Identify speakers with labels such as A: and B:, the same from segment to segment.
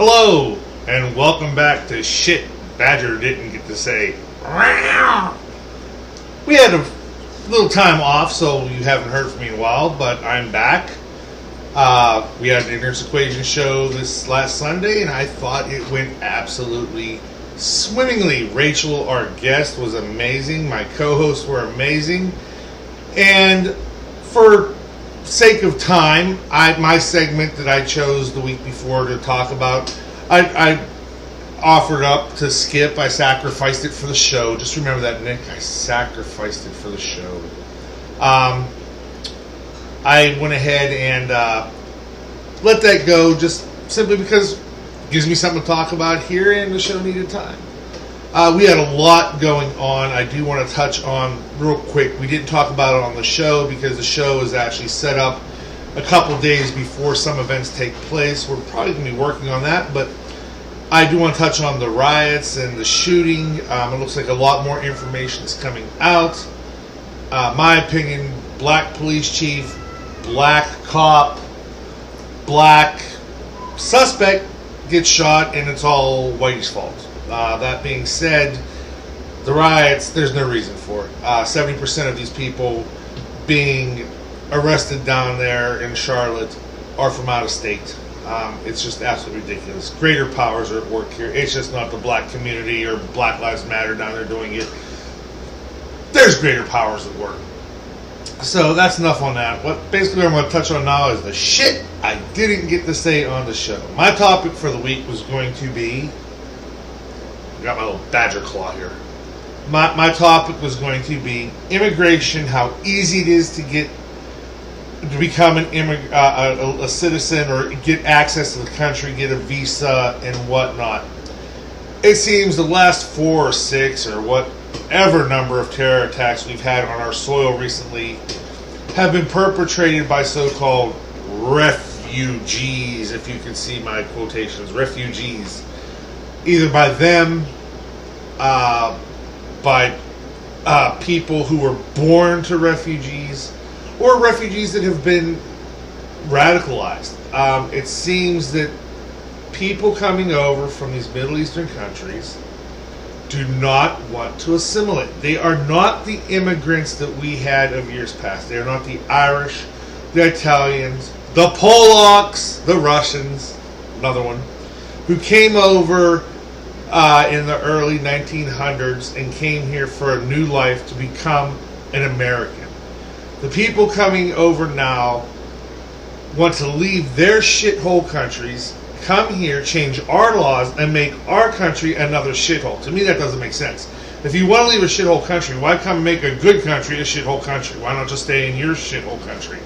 A: Hello, and welcome back to Shit Badger Didn't Get to Say. We had a little time off, so you haven't heard from me in a while, but I'm back. We had an Ignorance Equation show this last Sunday, and I thought it went absolutely swimmingly. Rachel, our guest, was amazing. My co-hosts were amazing. And for sake of time, my segment that I chose the week before to talk about, I offered up to skip. I sacrificed it for the show. Just remember that, Nick. I sacrificed it for the show. I went ahead and let that go just simply because it gives me something to talk about here, and the show needed time. We had a lot going on. I do want to touch on real quick. We didn't talk about it on the show because the show is actually set up a couple days before some events take place. We're probably going to be working on that, but I do want to touch on the riots and the shooting. It looks like a lot more information is coming out. My opinion, black police chief, black cop, black suspect gets shot, and it's all Whitey's fault. That being said, the riots, there's no reason for it. 70% of these people being arrested down there in Charlotte are from out of state. It's just absolutely ridiculous. Greater powers are at work here. It's just not the black community or Black Lives Matter down there doing it. There's greater powers at work. So that's enough on that. What basically I'm going to touch on now is the shit I didn't get to say on the show. My topic for the week was going to be, got my little badger claw here. My topic was going to be immigration, how easy it is to become a citizen or get access to the country, get a visa and whatnot. It seems the last 4 or 6 or whatever number of terror attacks we've had on our soil recently have been perpetrated by so-called refugees, if you can see my quotations, refugees. Either by them, by people who were born to refugees, or refugees that have been radicalized. It seems that people coming over from these Middle Eastern countries do not want to assimilate. They are not the immigrants that we had of years past. They are not the Irish, the Italians, the Polacks, the Russians, another one, who came over in the early 1900s and came here for a new life to become an American. The people coming over now want to leave their shithole countries, come here, change our laws, and make our country another shithole. To me, that doesn't make sense. If you want to leave a shithole country, why come make a good country a shithole country? Why not just stay in your shithole country?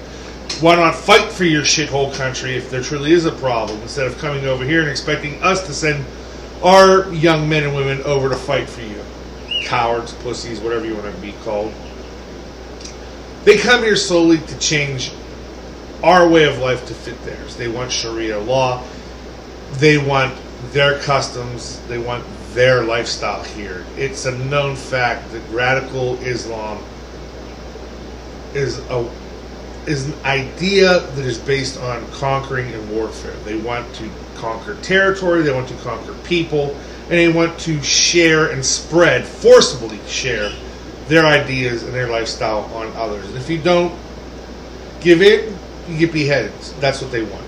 A: Why not fight for your shithole country if there truly is a problem, instead of coming over here and expecting us to send our young men and women over to fight for you? Cowards, pussies, whatever you want to be called. They come here solely to change our way of life to fit theirs. They want Sharia law. They want their customs. They want their lifestyle here. It's a known fact that radical Islam is an idea that is based on conquering and warfare. They want to conquer territory, they want to conquer people, and they want to share and spread, forcibly share, their ideas and their lifestyle on others. And if you don't give in, you get beheaded. That's what they want.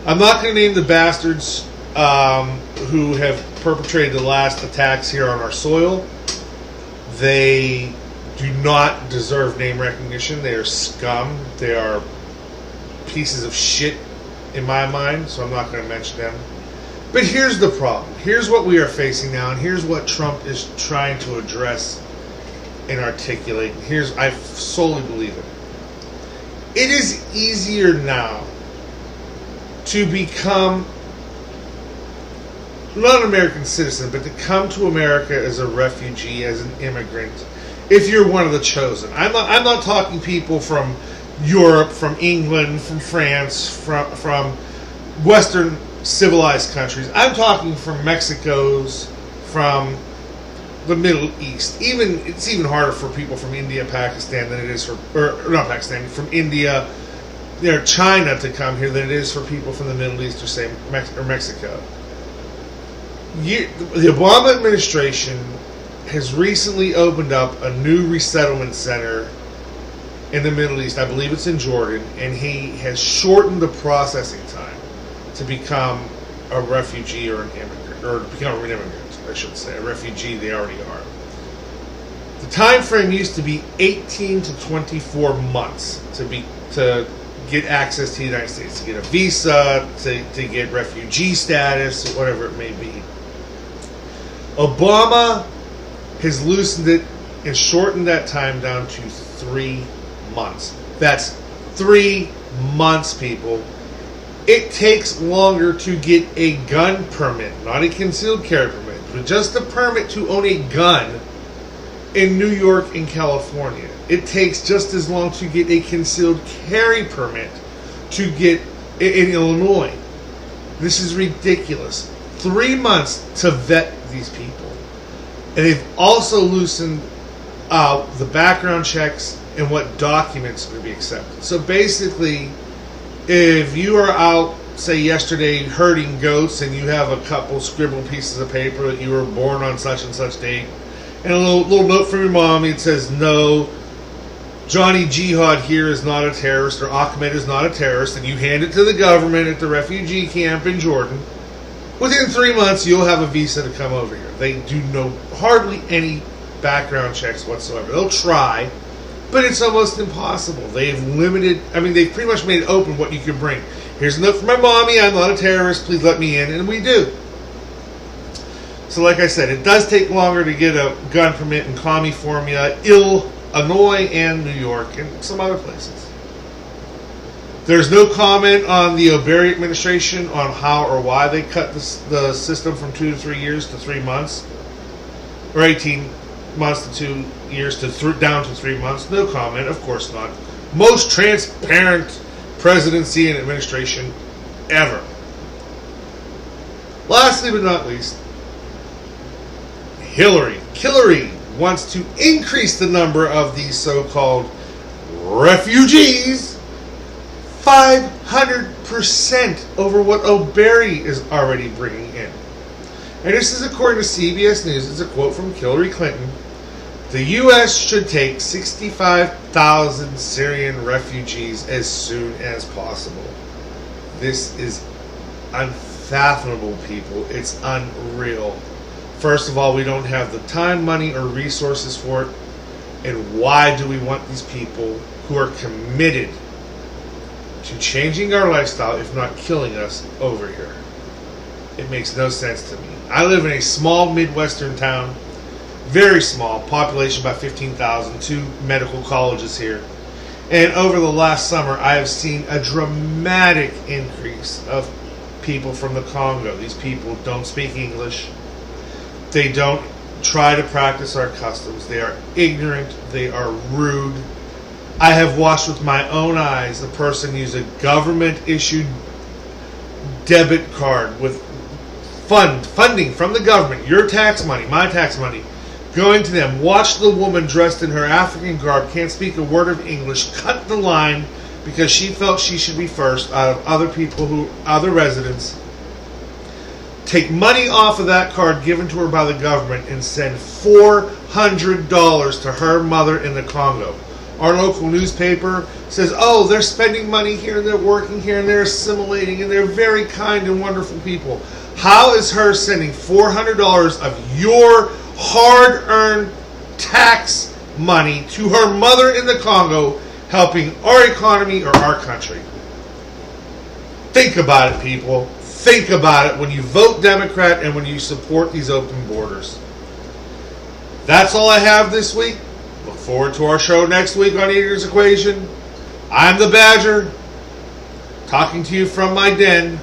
A: I'm not going to name the bastards who have perpetrated the last attacks here on our soil. They do not deserve name recognition. They are scum. They are pieces of shit in my mind, so I'm not going to mention them. But here's the problem. Here's what we are facing now, and here's what Trump is trying to address and articulate. I solely believe it. It is easier now to become not an American citizen, but to come to America as a refugee, as an immigrant, if you're one of the chosen. I'm not talking people from Europe, from England, from France, from Western civilized countries. I'm talking from Mexico's, from the Middle East. It's even harder for people from India, Pakistan than it is from India, China to come here than it is for people from the Middle East or say Mexico. The Obama administration has recently opened up a new resettlement center in the Middle East. I believe it's in Jordan, and he has shortened the processing time to become a refugee or an immigrant, or become an immigrant, I should say. A refugee, they already are. The time frame used to be 18 to 24 months to get access to the United States, to get a visa, to get refugee status, whatever it may be. Obama has loosened it and shortened that time down to 3 months. That's 3 months, people. It takes longer to get a gun permit, not a concealed carry permit, but just a permit to own a gun in New York and California. It takes just as long to get a concealed carry permit to get in Illinois. This is ridiculous. 3 months to vet these people. And they've also loosened the background checks and what documents are going to be accepted. So basically, if you are out, say yesterday, herding goats, and you have a couple scribbled pieces of paper that you were born on such and such date, and a little note from your mom, it says, no, Johnny Jihad here is not a terrorist, or Ahmed is not a terrorist, and you hand it to the government at the refugee camp in Jordan, within 3 months, you'll have a visa to come over here. They do hardly any background checks whatsoever. They'll try, but it's almost impossible. They've pretty much made it open what you can bring. Here's a note from my mommy, I'm not a terrorist, please let me in, and we do. So like I said, it does take longer to get a gun permit in California, Illinois, and New York, and some other places. There's no comment on the Obama administration on how or why they cut the system from 2 to 3 years to 3 months, or 18 months to 2 years to down to 3 months. No comment, of course not. Most transparent presidency and administration ever. Lastly but not least, Hillary wants to increase the number of these so-called refugees 500% over what Obama is already bringing in. And this is according to CBS News. It's a quote from Hillary Clinton. The U.S. should take 65,000 Syrian refugees as soon as possible. This is unfathomable, people. It's unreal. First of all, we don't have the time, money, or resources for it. And why do we want these people who are committed to changing our lifestyle, if not killing us, over here? It makes no sense to me. I live in a small Midwestern town, very small, population about 15,000, 2 medical colleges here. And over the last summer, I have seen a dramatic increase of people from the Congo. These people don't speak English. They don't try to practice our customs. They are ignorant. They are rude. I have watched with my own eyes a person use a government-issued debit card with funding from the government, your tax money, my tax money, going to them. Watch the woman dressed in her African garb, can't speak a word of English, cut the line because she felt she should be first out of other residents. Take money off of that card given to her by the government and send $400 to her mother in the Congo. Our local newspaper says, oh, they're spending money here and they're working here and they're assimilating and they're very kind and wonderful people. How is her sending $400 of your hard-earned tax money to her mother in the Congo helping our economy or our country? Think about it, people. Think about it when you vote Democrat and when you support these open borders. That's all I have this week. Look forward to our show next week on Eater's Equation. I'm the Badger, talking to you from my den.